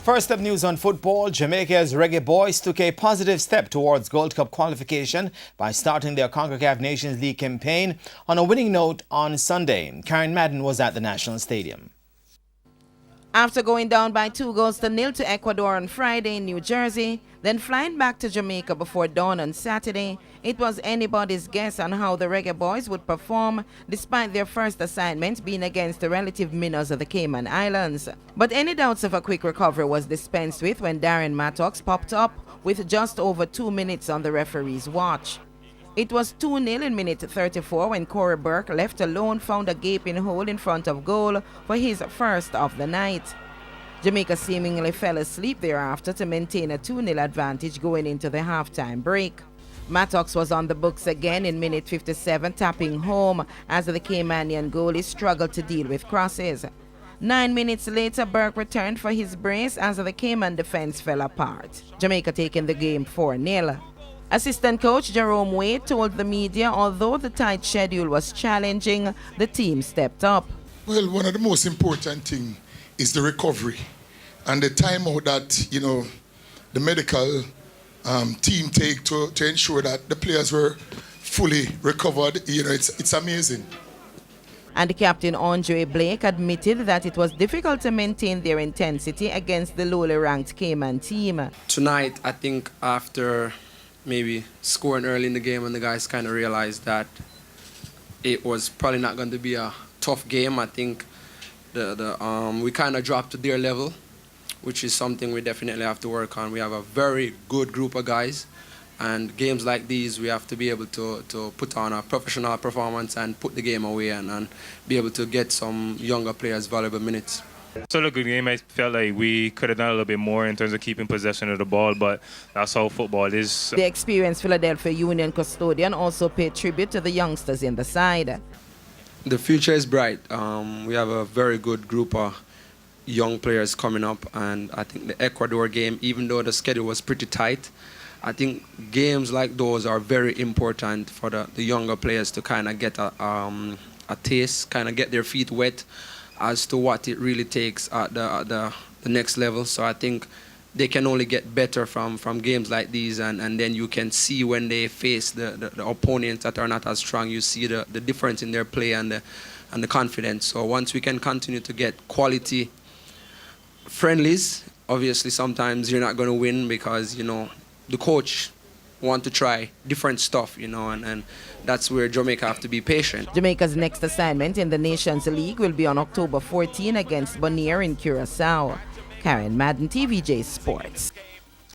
First up news on football, Jamaica's Reggae Boyz took a positive step towards Gold Cup qualification by starting their CONCACAF Nations League campaign on a winning note on Sunday. Karen Madden was at the National Stadium. After going down by 2-0 to Ecuador on Friday in New Jersey, then flying back to Jamaica before dawn on Saturday, it was anybody's guess on how the Reggae Boyz would perform despite their first assignment being against the relative minnows of the Cayman Islands. But any doubts of a quick recovery was dispensed with when Darren Mattox popped up with just over 2 minutes on the referee's watch. It was 2-0 in minute 34 when Corey Burke, left alone, found a gaping hole in front of goal for his first of the night. Jamaica seemingly fell asleep thereafter to maintain a 2-0 advantage going into the halftime break. Mattox was on the books again in minute 57, tapping home as the Caymanian goalie struggled to deal with crosses. 9 minutes later, Burke returned for his brace as the Cayman defense fell apart. Jamaica taking the game 4-0. Assistant coach Jerome Wade told the media although the tight schedule was challenging, the team stepped up. Well, one of the most important things is the recovery and the time out that, the medical team take to ensure that the players were fully recovered. It's amazing. And Captain Andre Blake admitted that it was difficult to maintain their intensity against the lowly ranked Cayman team. Tonight, I think after maybe scoring early in the game and the guys kind of realized that it was probably not going to be a tough game. I think we kind of dropped to their level, which is something we definitely have to work on. We have a very good group of guys, and games like these we have to be able to put on a professional performance and put the game away and be able to get some younger players valuable minutes. Still a good game. I felt like we could have done a little bit more in terms of keeping possession of the ball, but that's how football is. The experienced Philadelphia Union custodian also paid tribute to the youngsters in the side. The future is bright. We have a very good group of young players coming up, and I think the Ecuador game, even though the schedule was pretty tight, I think games like those are very important for the younger players to kind of get a taste, kind of get their feet wet as to what it really takes at the next level. So I think they can only get better from games like these, and then you can see when they face the opponents that are not as strong, you see the difference in their play and the confidence. So once we can continue to get quality friendlies, obviously sometimes you're not going to win because, the coach want to try different stuff, and that's where Jamaica have to be patient. Jamaica's next assignment in the Nations League will be on October 14 against Bonaire in Curacao. Karen Madden, TVJ Sports.